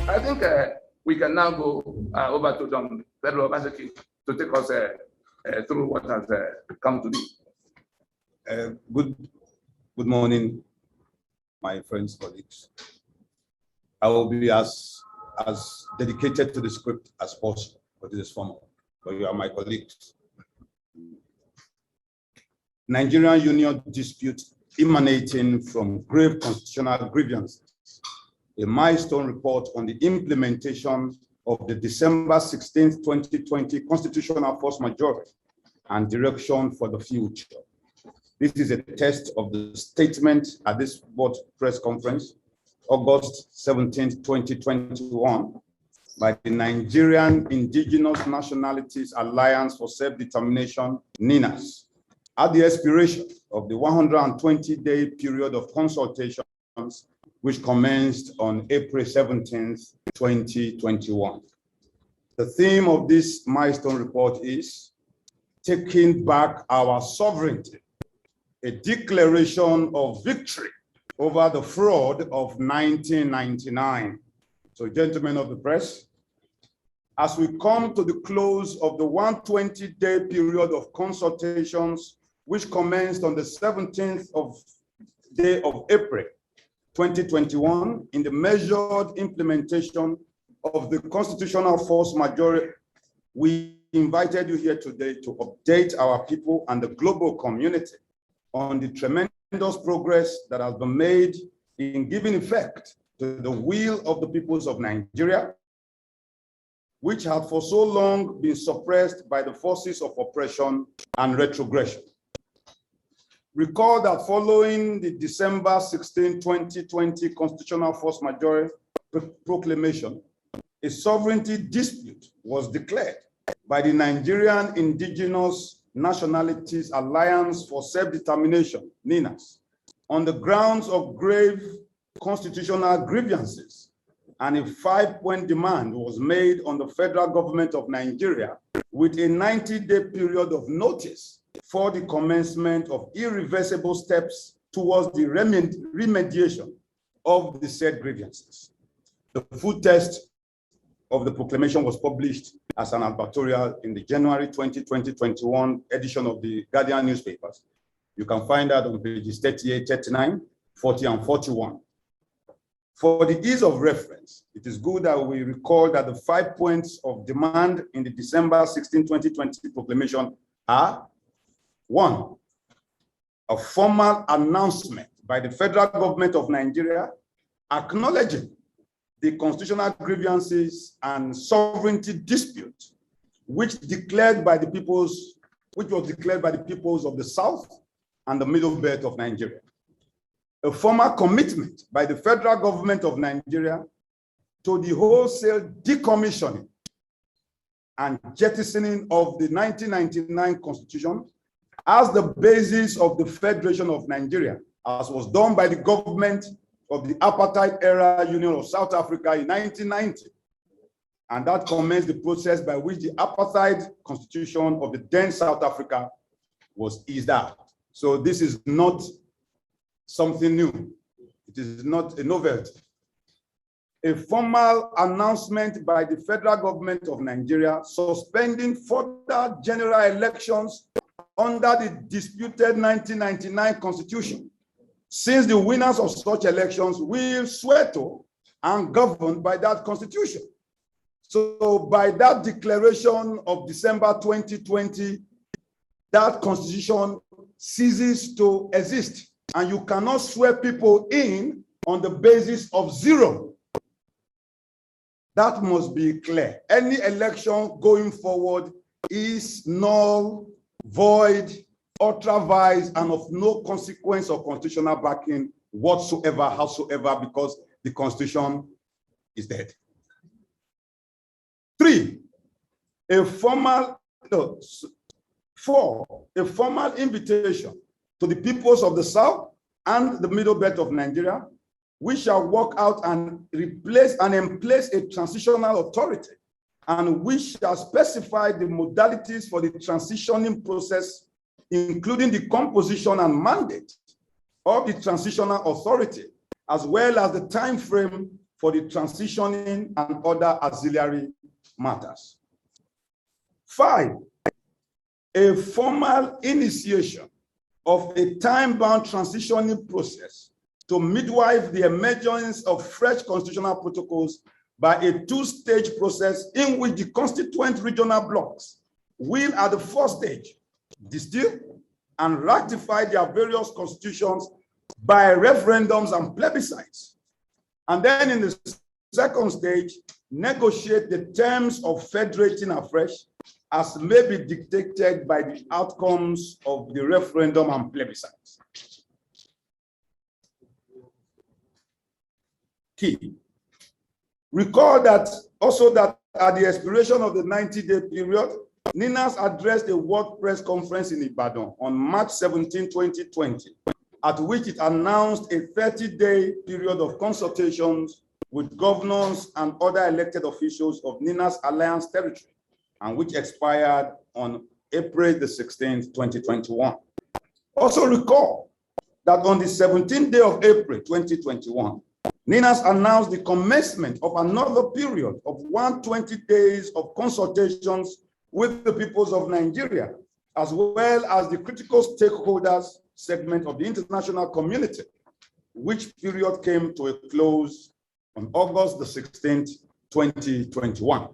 I think we can now go over to John Pedro Obaseki to take us through what has come to be. Good morning, my friends, colleagues. I will be as dedicated to the script as possible, but it is formal. But you are my colleagues. Nigerian Union dispute emanating from grave constitutional grievances. A milestone report on the implementation of the December 16, 2020 constitutional force majority and direction for the future. This is a test of the statement at this board press conference, August 17, 2021, by the Nigerian Indigenous Nationalities Alliance for Self-Determination, NINAS, at the expiration of the 120-day period of consultations, which commenced on April 17, 2021. The theme of this milestone report is taking back our sovereignty, a declaration of victory over the fraud of 1999. So, gentlemen of the press, as we come to the close of the 120-day period of consultations, which commenced on the 17th day of April, 2021, in the measured implementation of the constitutional force majority, we invited you here today to update our people and the global community on the tremendous progress that has been made in giving effect to the will of the peoples of Nigeria, which had for so long been suppressed by the forces of oppression and retrogression. Recall that following the December 16, 2020 constitutional force majority proclamation, a sovereignty dispute was declared by the Nigerian Indigenous Nationalities Alliance for Self-Determination, NINAS, on the grounds of grave constitutional grievances, and a 5-point demand was made on the federal government of Nigeria with a 90-day period of notice for the commencement of irreversible steps towards the remediation of the said grievances. The full text of the proclamation was published as an advertorial in the January 2021 edition of the Guardian newspapers. You can find that on pages 38, 39, 40, and 41. For the ease of reference, it is good that we recall that the 5 points of demand in the December 16, 2020 proclamation are: 1, a formal announcement by the federal government of Nigeria acknowledging the constitutional grievances and sovereignty dispute which was declared by the peoples of the South and the Middle Belt of Nigeria. A formal commitment by the federal government of Nigeria to the wholesale decommissioning and jettisoning of the 1999 Constitution as the basis of the Federation of Nigeria, as was done by the government of the apartheid-era Union of South Africa in 1990. And that commenced the process by which the apartheid constitution of the then South Africa was eased out. So this is not something new. It is not a novelty. A formal announcement by the federal government of Nigeria suspending further general elections under the disputed 1999 Constitution, since the winners of such elections will swear to and govern by that Constitution. So by that declaration of December 2020, that Constitution ceases to exist, and you cannot swear people in on the basis of 0. That must be clear. Any election going forward is null, void, ultra-vires, and of no consequence or constitutional backing whatsoever, howsoever, because the Constitution is dead. 3, a formal invitation to the peoples of the South and the Middle Belt of Nigeria, we shall work out and replace and emplace a transitional authority, and we shall specify the modalities for the transitioning process, including the composition and mandate of the transitional authority, as well as the time frame for the transitioning and other auxiliary matters. 5, a formal initiation of a time-bound transitioning process to midwife the emergence of fresh constitutional protocols by a 2-stage process in which the constituent regional blocks will, at the first stage, distill and ratify their various constitutions by referendums and plebiscites. And then in the second stage, negotiate the terms of federating afresh as may be dictated by the outcomes of the referendum and plebiscites. Key. Recall that also that at the expiration of the 90-day period, NINAS addressed a world press conference in Ibadan on March 17, 2020, at which it announced a 30-day period of consultations with governors and other elected officials of NINAS Alliance territory, and which expired on April the 16th, 2021. Also recall that on the 17th day of April, 2021, NINAS announced the commencement of another period of 120 days of consultations with the peoples of Nigeria, as well as the critical stakeholders segment of the international community, which period came to a close on August the 16th, 2021.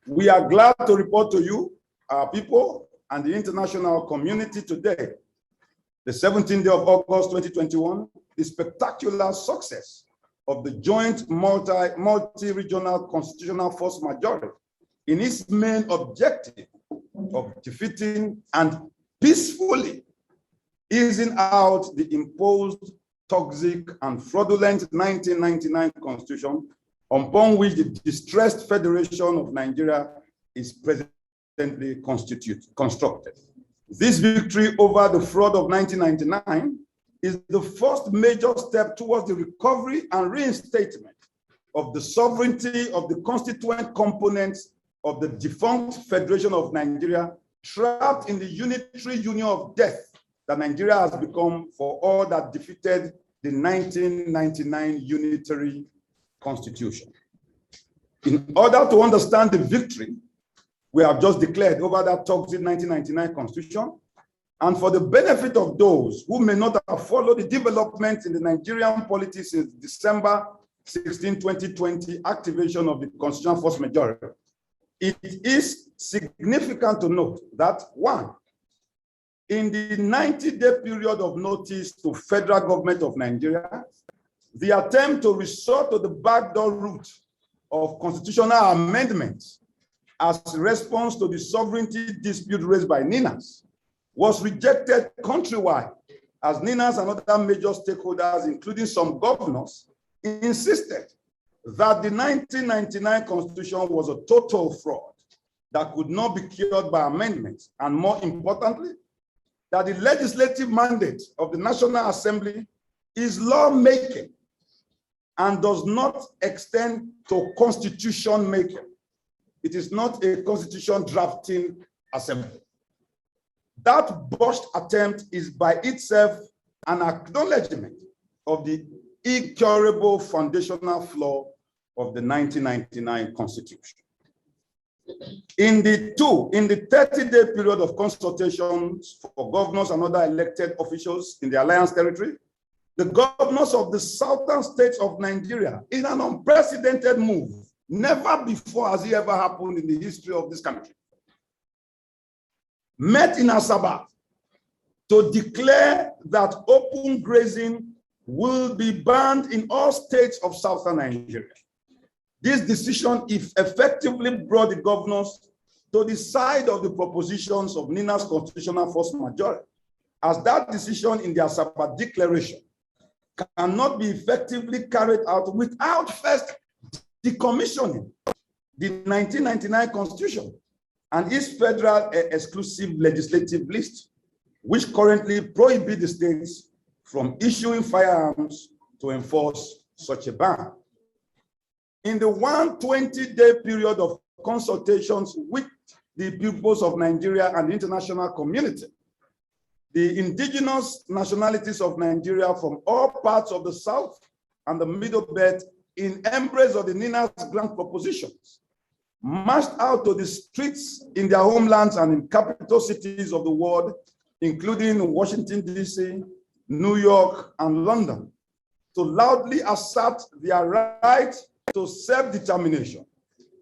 We are glad to report to you, our people, and the international community today, the 17th day of August 2021, the spectacular success of the joint multi-regional constitutional force majority in its main objective of defeating and peacefully easing out the imposed toxic and fraudulent 1999 constitution upon which the distressed Federation of Nigeria is presently constructed. This victory over the fraud of 1999 is the first major step towards the recovery and reinstatement of the sovereignty of the constituent components of the defunct Federation of Nigeria, trapped in the unitary union of death that Nigeria has become for all that defeated the 1999 unitary constitution. In order to understand the victory we have just declared over that toxic 1999 constitution, and for the benefit of those who may not have followed the developments in the Nigerian politics since December 16, 2020, activation of the constitutional force majority, it is significant to note that 1, in the 90-day period of notice to federal government of Nigeria, the attempt to resort to the backdoor route of constitutional amendments as a response to the sovereignty dispute raised by NINAS was rejected countrywide, as NINAS and other major stakeholders, including some governors, insisted that the 1999 constitution was a total fraud that could not be cured by amendments, and more importantly, that the legislative mandate of the National Assembly is lawmaking and does not extend to constitution making. It is not a constitution drafting assembly. That botched attempt is by itself an acknowledgement of the incurable foundational flaw of the 1999 constitution. In the 30-day period of consultations for governors and other elected officials in the Alliance territory, the governors of the southern states of Nigeria, in an unprecedented move, never before has it ever happened in the history of this country, met in Asaba to declare that open grazing will be banned in all states of southern Nigeria. This decision, if effectively, brought the governors to the side of the propositions of NINA's constitutional force majority, as that decision in the Asaba declaration cannot be effectively carried out without first decommissioning the 1999 constitution and its federal exclusive legislative list, which currently prohibit the states from issuing firearms to enforce such a ban. In the 120-day period of consultations with the peoples of Nigeria and the international community, the indigenous nationalities of Nigeria from all parts of the South and the Middle Belt in embrace of the NINAS grant propositions, marched out to the streets in their homelands and in capital cities of the world, including Washington, D.C., New York, and London, to loudly assert their right to self-determination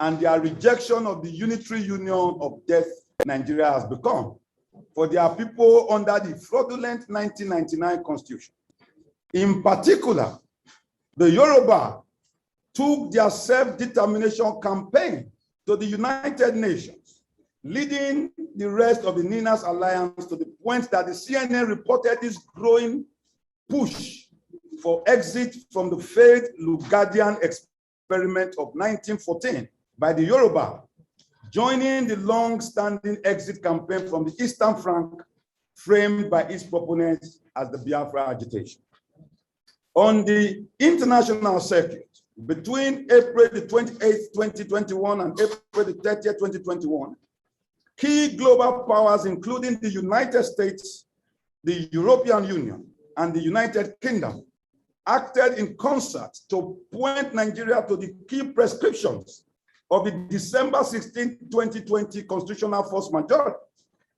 and their rejection of the unitary union of death Nigeria has become for their people under the fraudulent 1999 Constitution. In particular, the Yoruba took their self-determination campaign to the United Nations, leading the rest of the NINAS alliance to the point that the CNN reported this growing push for exit from the failed Lugadian experiment of 1914 by the Yoruba, joining the long-standing exit campaign from the Eastern Flank, framed by its proponents as the Biafra agitation. On the international circuit, between April the 28th, 2021 and April the 30th, 2021, key global powers, including the United States, the European Union, and the United Kingdom, acted in concert to point Nigeria to the key prescriptions of the December 16, 2020 constitutional force majority,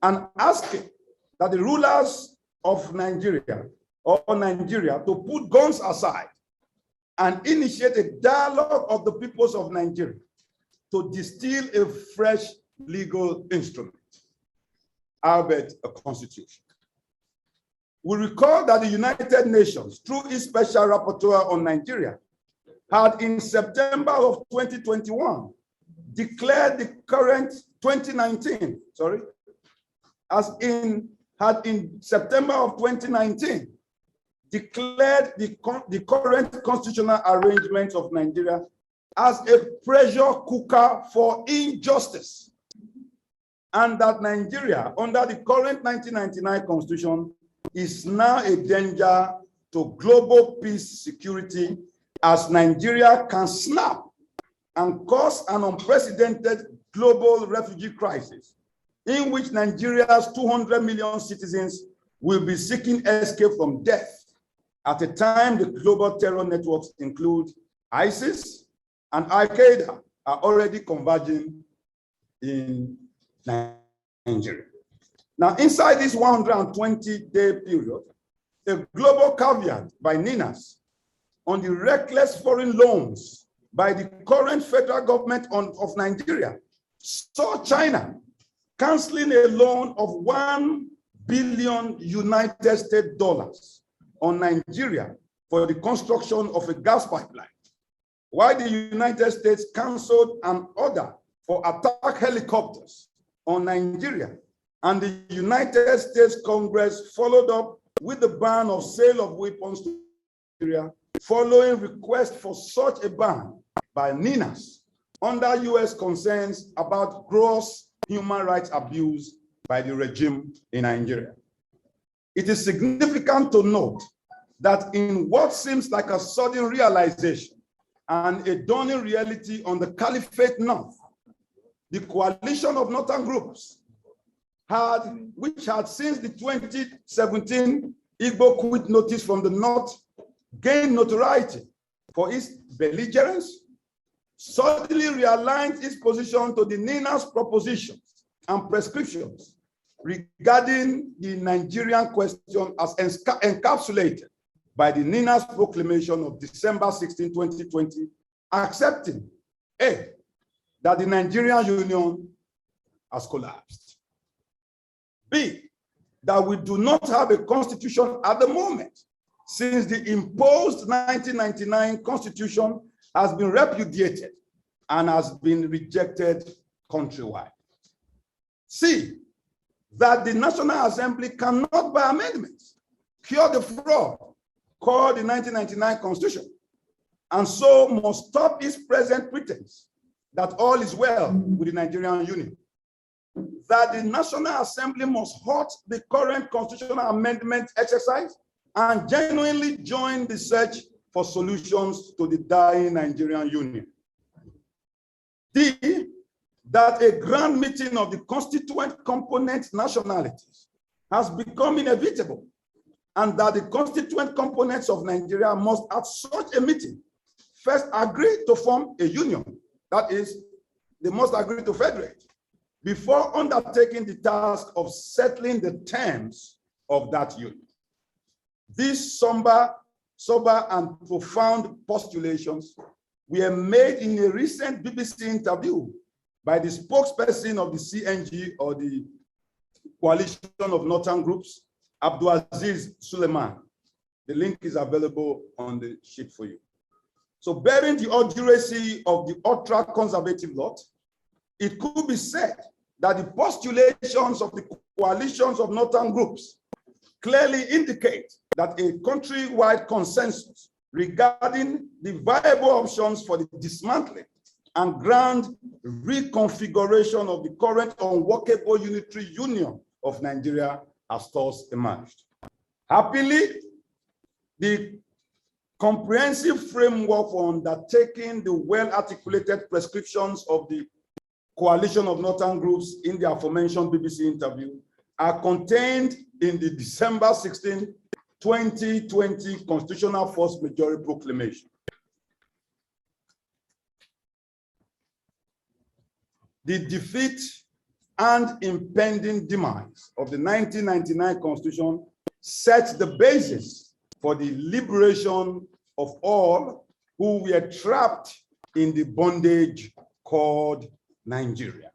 and asking that the rulers of Nigeria to put guns aside and initiate a dialogue of the peoples of Nigeria to distill a fresh legal instrument, albeit a constitution. We recall that the United Nations, through its special rapporteur on Nigeria, had in September of 2021 declared the current 2019, had in September of 2019 declared the current constitutional arrangements of Nigeria as a pressure cooker for injustice, and that Nigeria, under the current 1999 Constitution, is now a danger to global peace security, as Nigeria can snap and cause an unprecedented global refugee crisis in which Nigeria's 200 million citizens will be seeking escape from death at a time the global terror networks include ISIS and Al-Qaeda are already converging in Nigeria. Now, inside this 120-day period, a global caveat by NINAS on the reckless foreign loans by the current federal government of Nigeria saw China canceling a loan of $1 billion United States dollars on Nigeria for the construction of a gas pipeline, while the United States canceled an order for attack helicopters on Nigeria, and the United States Congress followed up with the ban of sale of weapons to Nigeria, following request for such a ban by NINAS under US concerns about gross human rights abuse by the regime in Nigeria. It is significant to note that in what seems like a sudden realization and a dawning reality on the Caliphate North, the coalition of northern groups which had since the 2017 Igbo quit notice from the North gained notoriety for its belligerence, suddenly realigned its position to the NINAS propositions and prescriptions regarding the Nigerian question as encapsulated by the NINAS proclamation of December 16, 2020, accepting A, that the Nigerian Union has collapsed. B, that we do not have a constitution at the moment, since the imposed 1999 Constitution has been repudiated and has been rejected countrywide. C, that the National Assembly cannot, by amendments, cure the fraud called the 1999 Constitution, and so must stop its present pretense that all is well with the Nigerian Union. That the National Assembly must halt the current constitutional amendment exercise and genuinely join the search for solutions to the dying Nigerian Union. D, that a grand meeting of the constituent component nationalities has become inevitable and that the constituent components of Nigeria must at such a meeting first agree to form a union. That is, they must agree to federate before undertaking the task of settling the terms of that union. These somber and profound postulations were made in a recent BBC interview by the spokesperson of the CNG, or the Coalition of Northern Groups, Abdulaziz Suleiman. The link is available on the sheet for you. So, bearing the urgency of the ultra-conservative lot, it could be said that the postulations of the coalitions of Northern Groups clearly indicate that a countrywide consensus regarding the viable options for the dismantling and grand reconfiguration of the current unworkable unitary union of Nigeria has thus emerged. Happily, the comprehensive framework for undertaking the well-articulated prescriptions of the Coalition of Northern Groups in the aforementioned BBC interview are contained in the December 16, 2020 Constitutional Force Majority Proclamation. The defeat and impending demise of the 1999 Constitution sets the basis for the liberation of all who were trapped in the bondage called Nigeria.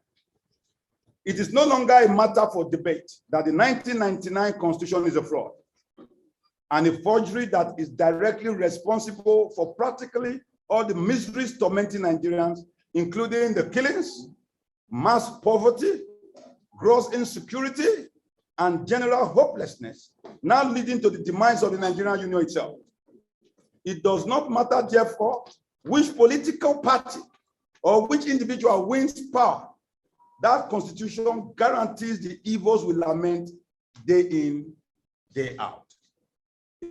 It is no longer a matter for debate that the 1999 Constitution is a fraud and a forgery that is directly responsible for practically all the miseries tormenting Nigerians, including the killings, mass poverty, gross insecurity, and general hopelessness, now leading to the demise of the Nigerian Union itself. It does not matter, therefore, which political party or which individual wins power. That constitution guarantees the evils we lament day in, day out.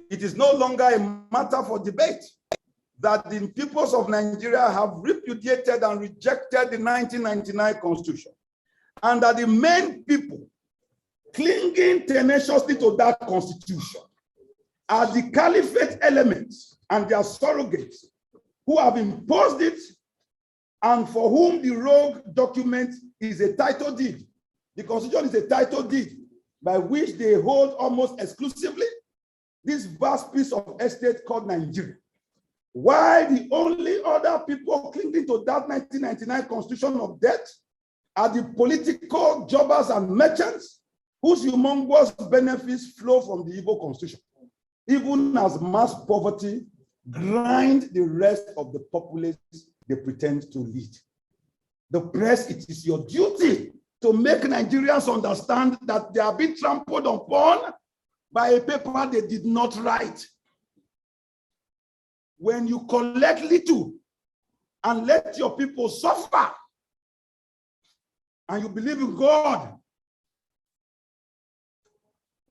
It is no longer a matter for debate that the peoples of Nigeria have repudiated and rejected the 1999 Constitution, and that the main people clinging tenaciously to that Constitution are the caliphate elements and their surrogates who have imposed it, and for whom the rogue document is a title deed. The Constitution is a title deed by which they hold almost exclusively this vast piece of estate called Nigeria. While the only other people clinging to that 1999 Constitution of debt are the political jobbers and merchants whose humongous benefits flow from the evil Constitution, even as mass poverty grind the rest of the populace they pretend to lead. The press, it is your duty to make Nigerians understand that they are being trampled upon by a paper they did not write. When you collect little and let your people suffer, and you believe in God,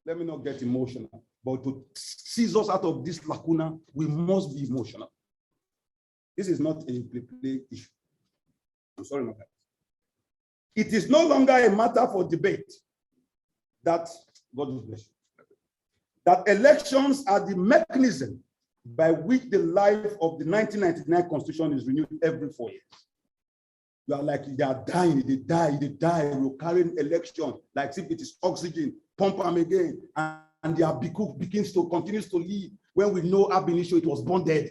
let me not get emotional, but to seize us out of this lacuna, we must be emotional. This is not a play issue. I'm sorry, my guys. It is no longer a matter for debate that, God will bless you, that elections are the mechanism by which the life of the 1999 Constitution is renewed every 4 years. You are like, they are dying, they die. We're carrying election like if it is oxygen, pump them again, and their continues to live when we know ab initio it was born dead.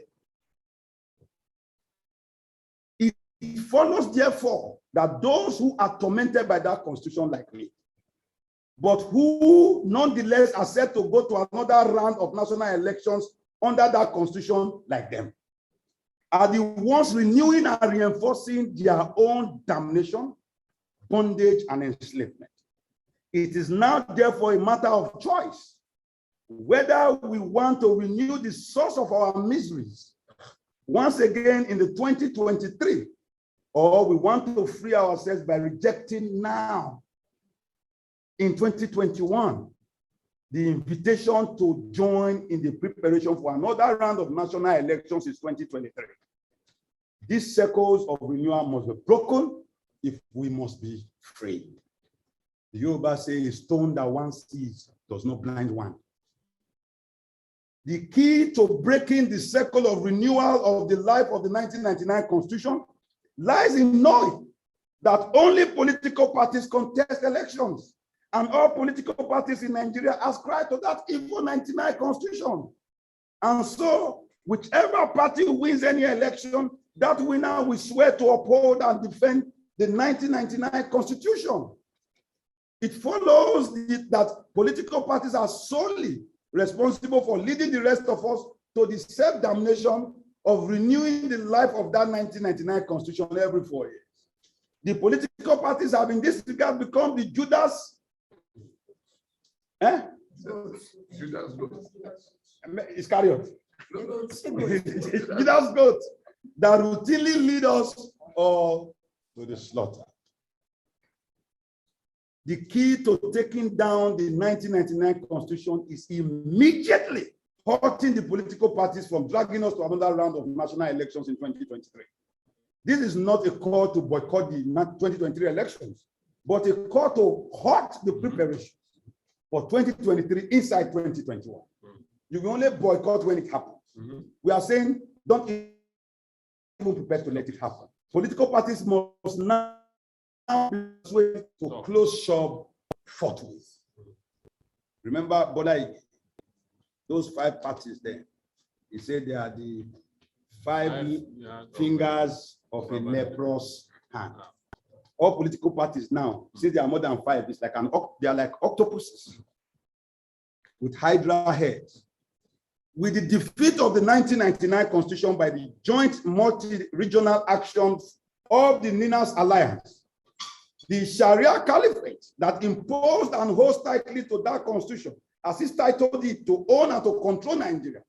It follows, therefore, that those who are tormented by that Constitution like me, but who nonetheless are set to go to another round of national elections under that Constitution like them, are the ones renewing and reinforcing their own damnation, bondage, and enslavement. It is now, therefore, a matter of choice whether we want to renew the source of our miseries once again in the 2023, or we want to free ourselves by rejecting now in 2021 the invitation to join in the preparation for another round of national elections in 2023. These circles of renewal must be broken if we must be free. The Yoruba say, a stone that one sees does not blind one. The key to breaking the cycle of renewal of the life of the 1999 Constitution lies in knowing that only political parties contest elections, and all political parties in Nigeria ascribe to that evil 99 Constitution. And so, whichever party wins any election, that winner will swear to uphold and defend the 1999 Constitution. It follows that political parties are solely responsible for leading the rest of us to the self-damnation of renewing the life of that 1999 Constitution every 4 years. The political parties have in this regard become the Judas. Judas goat. Iscariot. Judas goat that routinely lead us all to the slaughter. The key to taking down the 1999 Constitution is immediately halting the political parties from dragging us to another round of national elections in 2023. This is not a call to boycott the 2023 elections, but a call to halt the preparations for 2023 inside 2021. You can only boycott when it happens. We are saying don't even prepare to let it happen. Political parties must now be persuaded to close shop forthwith. Remember, Bola, those 5 parties there, he said they are the 5 fingers of a leprous hand. All political parties now, since there are more than 5, it's like they are like octopuses with hydra heads. With the defeat of the 1999 Constitution by the joint multi-regional actions of the NINAS alliance, the Sharia Caliphate that imposed and holds tightly to that Constitution, as its title did, to own and to control Nigeria,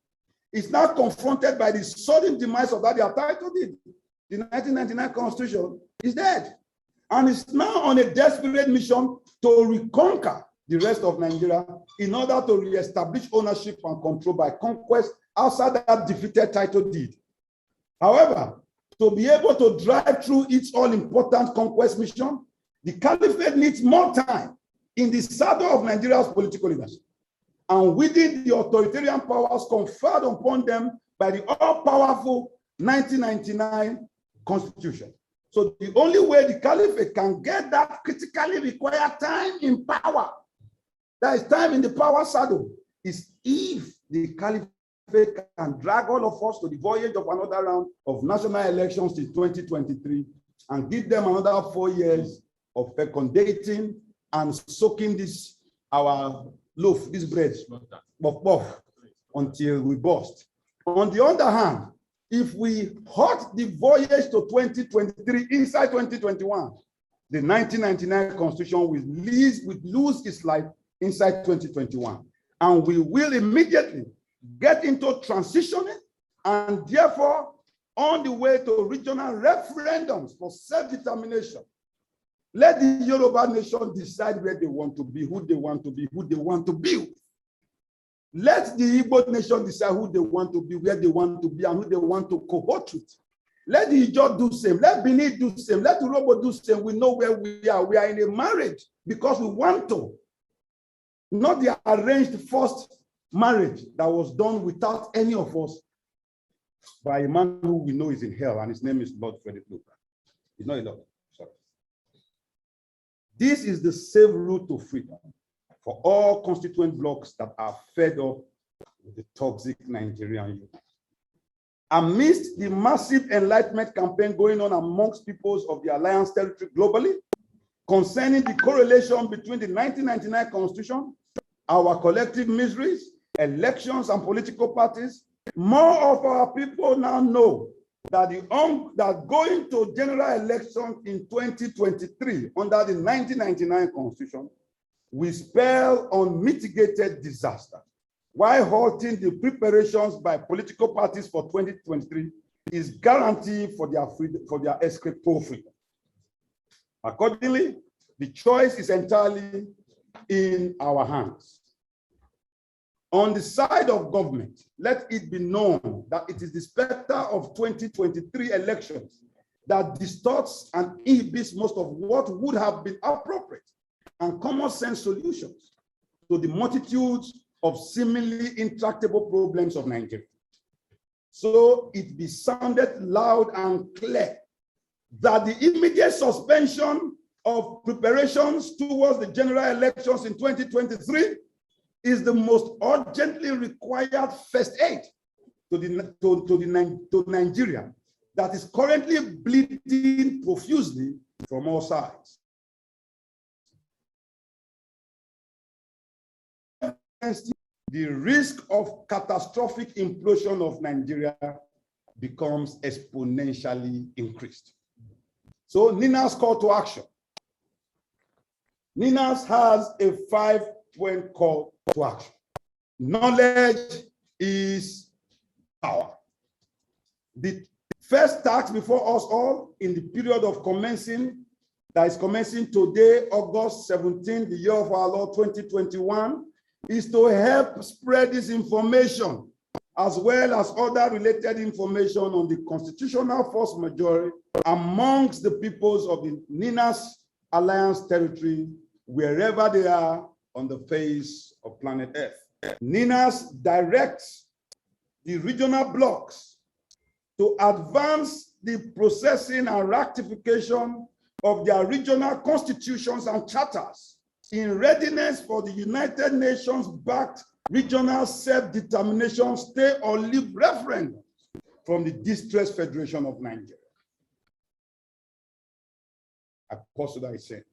is now confronted by the sudden demise of that their title did. The 1999 Constitution is dead, and is now on a desperate mission to reconquer the rest of Nigeria in order to reestablish ownership and control by conquest outside that defeated title deed. However, to be able to drive through its all-important conquest mission, the Caliphate needs more time in the saddle of Nigeria's political leadership and within the authoritarian powers conferred upon them by the all-powerful 1999 Constitution. So the only way the Caliphate can get that critically required time in power, that is time in the power saddle, is if the Caliphate can drag all of us to the voyage of another round of national elections in 2023 and give them another 4 years of fecundating and soaking this, our loaf, this bread, buff, until we burst. On the other hand, if we halt the voyage to 2023 inside 2021, the 1999 Constitution will lose its life inside 2021. And we will immediately get into transitioning and therefore on the way to regional referendums for self-determination. Let the Yoruba nation decide where they want to be, who they want to be, who they want to be. Let the Igbo nation decide who they want to be, where they want to be, and who they want to cohort with. Let the Ijaw do the same. Let Benin do the same. Let the Urobo do the same. We know where we are. We are in a marriage because we want to. Not the arranged forced marriage that was done without any of us by a man who we know is in hell, and his name is Lord Frederick Luca. He's not a Lord. Sorry. This is the safe route to freedom for all constituent blocks that are fed up with the toxic Nigerian youth. Amidst the massive enlightenment campaign going on amongst peoples of the Alliance territory globally, concerning the correlation between the 1999 Constitution, our collective miseries, elections, and political parties, more of our people now know that going to general elections in 2023 under the 1999 Constitution will spell unmitigated disaster, while halting the preparations by political parties for 2023 is guaranteed for their freedom, for their escape freedom. Accordingly, the choice is entirely in our hands. On the side of government, let it be known that it is the specter of 2023 elections that distorts and inhibits most of what would have been appropriate and common sense solutions to the multitudes of seemingly intractable problems of Nigeria. So it be sounded loud and clear that the immediate suspension of preparations towards the general elections in 2023 is the most urgently required first aid to Nigeria that is currently bleeding profusely from all sides. The risk of catastrophic implosion of Nigeria becomes exponentially increased. So NINAS call to action. NINAS has a 5-point call to action. Knowledge is power. The first task before us all in the period of commencing, that is commencing today, August 17, the year of our Lord 2021, is to help spread this information as well as other related information on the constitutional force majeure amongst the peoples of the NINAS Alliance territory, wherever they are on the face of planet Earth. NINAS directs the regional blocks to advance the processing and ratification of their regional constitutions and charters in readiness for the United Nations-backed regional self-determination stay or leave referendum from the distressed Federation of Nigeria. Apostle that is saying,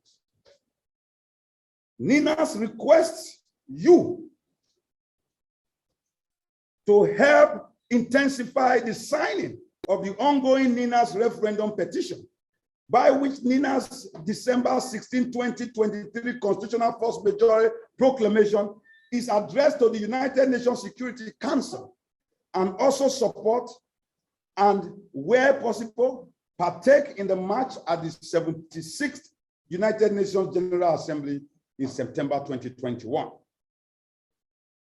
NINAS requests you to help intensify the signing of the ongoing NINAS referendum petition, by which NINAS December 16, 2023 constitutional force majeure proclamation is addressed to the United Nations Security Council, and also support and, where possible, partake in the march at the 76th United Nations General Assembly in September 2021.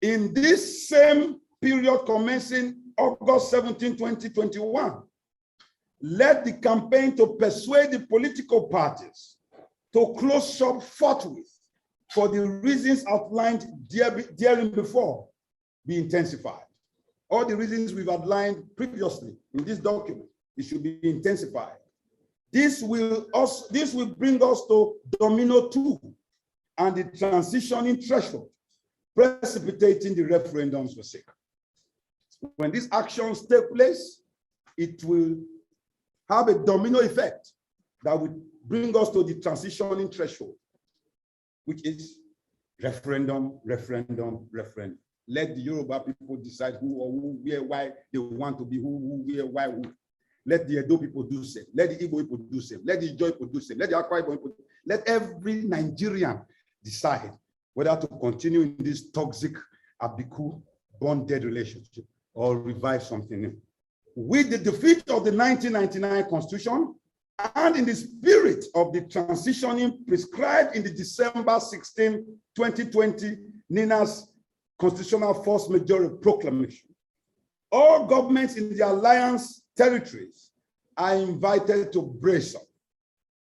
In this same period commencing August 17, 2021, led the campaign to persuade the political parties to close shop forthwith for the reasons outlined therein before be intensified. All the reasons we've outlined previously in this document, it should be intensified. This will bring us to Domino 2 and the transitioning threshold, precipitating the referendums for sake. When these actions take place, it will have a domino effect that will bring us to the transitioning threshold, which is referendum, referendum, referendum. Let the Yoruba people decide who or who, where, why they want to be, who, where, why, who. Let the Edo people do same. Let the Igbo people do same. Let the Ijaw people do same. Let the Akwa Ibom people. Let every Nigerian decide whether to continue in this toxic, abiku, bonded relationship or revive something new. With the defeat of the 1999 Constitution and in the spirit of the transitioning prescribed in the December 16, 2020 NINAS Constitutional Force Majeure Proclamation, all governments in the Alliance territories are invited to brace up,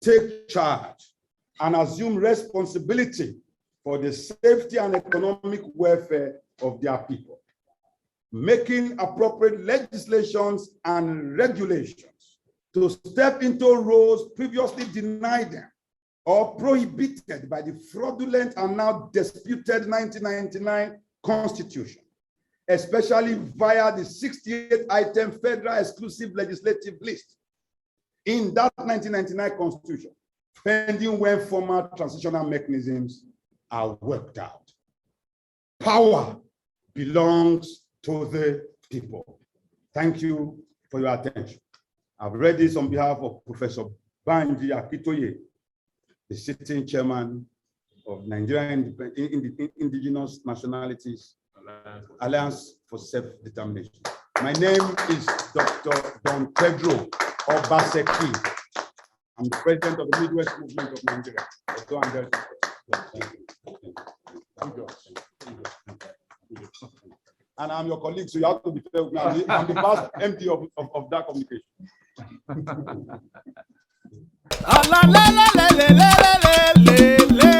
take charge, and assume responsibility for the safety and economic welfare of their people, making appropriate legislations and regulations to step into roles previously denied them or prohibited by the fraudulent and now disputed 1999 Constitution, especially via the 68-item federal exclusive legislative list in that 1999 Constitution, pending when formal transitional mechanisms are worked out. Power belongs to the people. Thank you for your attention. I've read this on behalf of Professor Banji Akintoye, the sitting chairman of Nigerian Indigenous Nationalities Alliance for Self-Determination. My name is Dr. Don Pedro Obaseki. I'm the president of the Midwest Movement of Nigeria. And I'm your colleague, so you have to be fair with me. I'm the past MD of that communication. La la la la la la la la la.